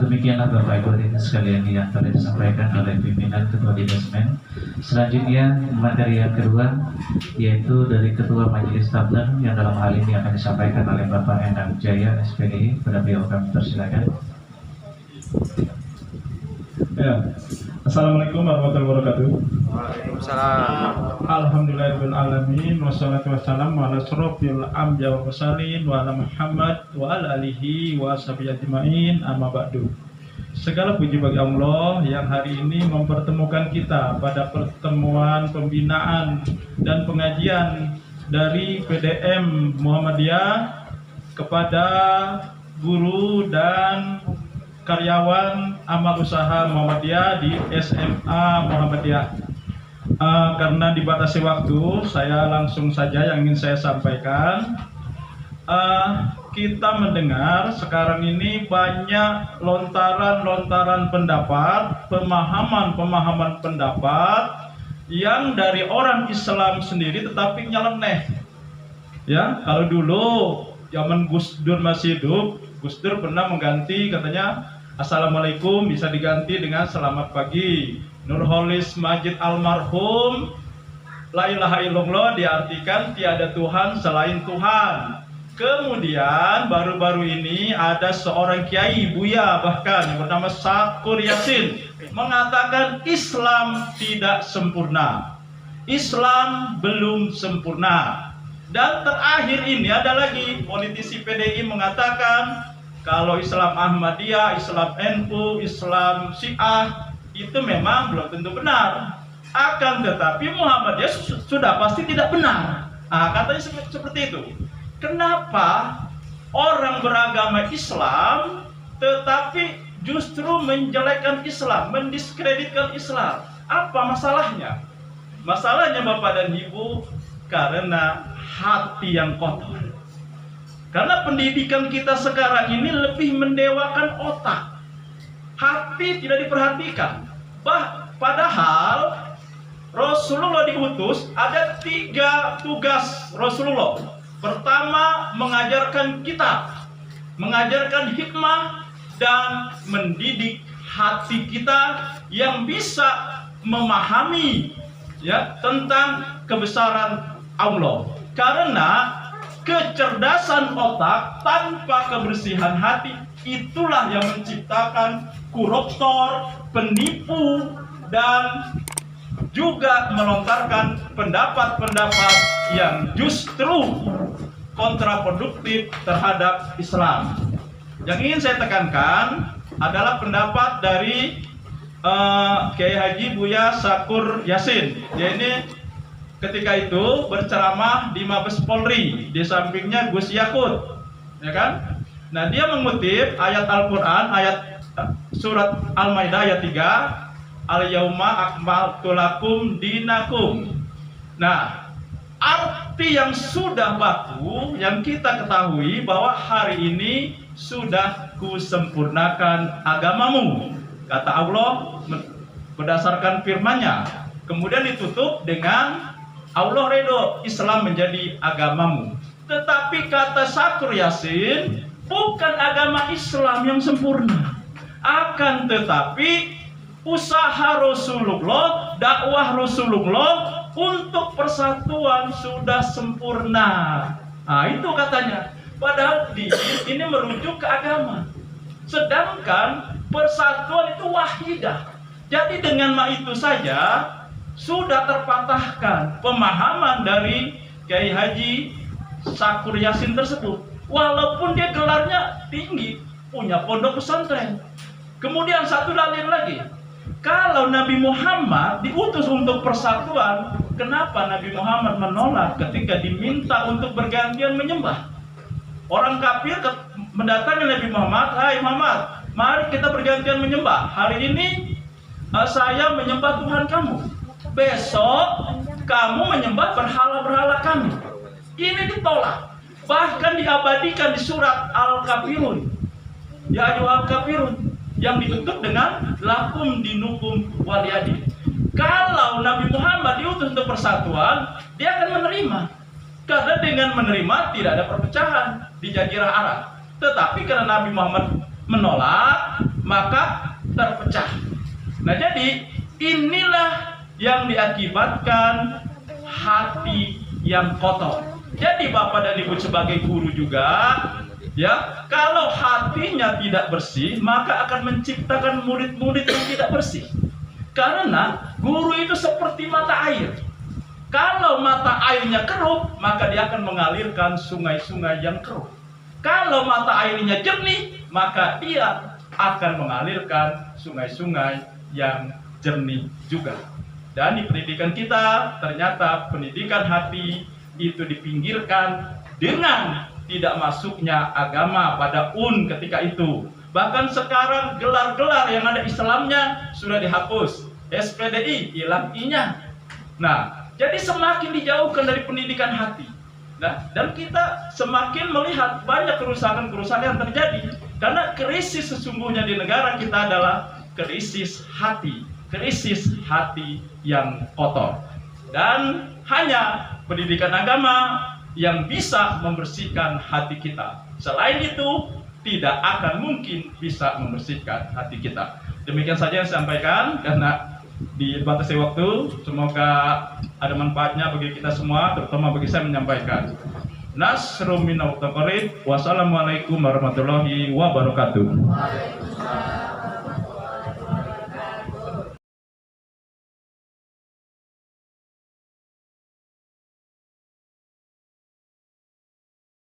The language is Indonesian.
Demikianlah Bapak Ibu hadirin sekalian yang telah disampaikan oleh pimpinan Ketua Didasmen. Selanjutnya materi yang kedua yaitu dari Ketua Majelis Tabligh yang dalam hal ini akan disampaikan oleh Bapak Endang Jaya SPDI. Pada beliau kami persilakan. Ya. Assalamualaikum warahmatullahi wabarakatuh. Waalaikumsalam. Alhamdulillahirabbil alamin wassalatu wassalamu ala asyrofil anbiya wal mursalin wa ala Muhammad wa ala alihi wa sahbihi ajmain, amma ba'du. Segala puji bagi Allah yang hari ini mempertemukan kita pada pertemuan pembinaan dan pengajian dari PDM Muhammadiyah kepada guru dan karyawan amal usaha Muhammadiyah di SMA Muhammadiyah. Karena dibatasi waktu, saya langsung saja yang ingin saya sampaikan. Kita mendengar sekarang ini banyak lontaran-lontaran pendapat, pemahaman-pemahaman pendapat yang dari orang Islam sendiri tetapi nyeleneh. Ya, kalau dulu zaman Gus Dur masih hidup, Gus Dur pernah mengganti, katanya Assalamualaikum bisa diganti dengan selamat pagi. Nurholis Majid almarhum, la ilaha illallah diartikan tiada Tuhan selain Tuhan. Kemudian baru-baru ini ada seorang kiai Buya bahkan yang bernama Sakur Yasin mengatakan Islam tidak sempurna, Islam belum sempurna. Dan terakhir ini ada lagi politisi PDI mengatakan kalau Islam Ahmadiyah, Islam NU, Islam Syiah itu memang belum tentu benar. Akan tetapi Muhammadiyah sudah pasti tidak benar. Katanya seperti itu. Kenapa orang beragama Islam tetapi justru menjelekkan Islam, mendiskreditkan Islam? Apa masalahnya? Masalahnya Bapak dan Ibu karena hati yang kotor. Karena pendidikan kita sekarang ini lebih mendewakan otak. Hati tidak diperhatikan. Padahal Rasulullah diutus ada 3 tugas Rasulullah. Pertama, mengajarkan kitab, mengajarkan hikmah, dan mendidik hati kita yang bisa memahami ya tentang kebesaran Allah. Karena kecerdasan otak tanpa kebersihan hati itulah yang menciptakan koruptor, penipu, dan juga melontarkan pendapat-pendapat yang justru kontraproduktif terhadap Islam. Yang ingin saya tekankan adalah pendapat dari Kiai Haji Buya Sakur Yasin. Dia ini ketika itu berceramah di Mabes Polri, di sampingnya Gus Yakut, ya kan? Nah, dia mengutip ayat Al-Qur'an, ayat surat Al-Maidah ayat 3, Al-yauma akmaltu lakum dinakum. Nah, arti yang sudah baku yang kita ketahui bahwa hari ini sudah kusempurnakan agamamu, kata Allah berdasarkan firman-Nya. Kemudian ditutup dengan Allah ridho Islam menjadi agamamu. Tetapi kata Sakur Yasin, bukan agama Islam yang sempurna, akan tetapi usaha Rasulullah, dakwah Rasulullah untuk persatuan sudah sempurna. Nah, itu katanya. Padahal ini merujuk ke agama. Sedangkan persatuan itu wahidah. Jadi dengan itu saja sudah terpatahkan pemahaman dari Kiai Haji Sakur Yasin tersebut. Walaupun dia gelarnya tinggi, punya pondok pesantren. Kemudian satu dalil lagi, kalau Nabi Muhammad diutus untuk persatuan, kenapa Nabi Muhammad menolak ketika diminta untuk bergantian menyembah? Orang kafir mendatangi Nabi Muhammad, hai Muhammad, mari kita bergantian menyembah. Hari ini saya menyembah Tuhan kamu, besok kamu menyembah berhala-berhala kami. Ini ditolak, bahkan diabadikan di surat Al-Kafirun, ya ayyuhal kafirun, yang ditutup dengan lakum dinukum waliyadi. Kalau Nabi Muhammad diutus untuk persatuan, dia akan menerima. Karena dengan menerima tidak ada perpecahan di Jazirah Arab. Tetapi karena Nabi Muhammad menolak, maka terpecah. Nah, jadi inilah yang diakibatkan hati yang kotor. Jadi Bapak dan Ibu sebagai guru juga, ya, kalau hatinya tidak bersih, maka akan menciptakan murid-murid yang tidak bersih. Karena guru itu seperti mata air. Kalau mata airnya keruh, maka dia akan mengalirkan sungai-sungai yang keruh. Kalau mata airnya jernih, maka dia akan mengalirkan sungai-sungai yang jernih juga. Dan di pendidikan kita, ternyata pendidikan hati itu dipinggirkan dengan tidak masuknya agama pada ketika itu. Bahkan sekarang gelar-gelar yang ada Islamnya sudah dihapus. SPDI hilang I-nya. Nah, jadi semakin dijauhkan dari pendidikan hati. Nah, dan kita semakin melihat banyak kerusakan-kerusakan yang terjadi. Karena krisis sesungguhnya di negara kita adalah krisis hati. Krisis hati yang kotor. Dan hanya pendidikan agama yang bisa membersihkan hati kita. Selain itu, tidak akan mungkin bisa membersihkan hati kita. Demikian saja yang saya sampaikan, karena dibatasi waktu. Semoga ada manfaatnya bagi kita semua, terutama bagi saya menyampaikan. Nasrum minal taqarib. Wassalamualaikum warahmatullahi wabarakatuh.